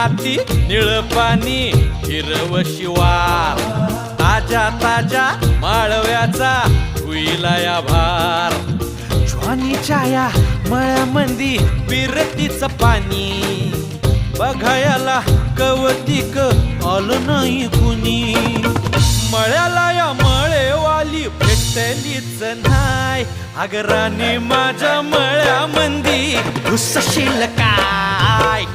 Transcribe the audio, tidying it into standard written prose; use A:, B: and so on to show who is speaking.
A: माती निळ पाणी हिरव शिवार ताजा ताजा माळव्याचा हुईला या भार ज्वानीच्या या मळ्यामंदी बिरतीचं पाणी बघायला कवतिक आलं नाही कुणी मळ्याला या मळेवाली भेटलीच नाय अगराने माझ्या मळ्यामंदी घुसशील काय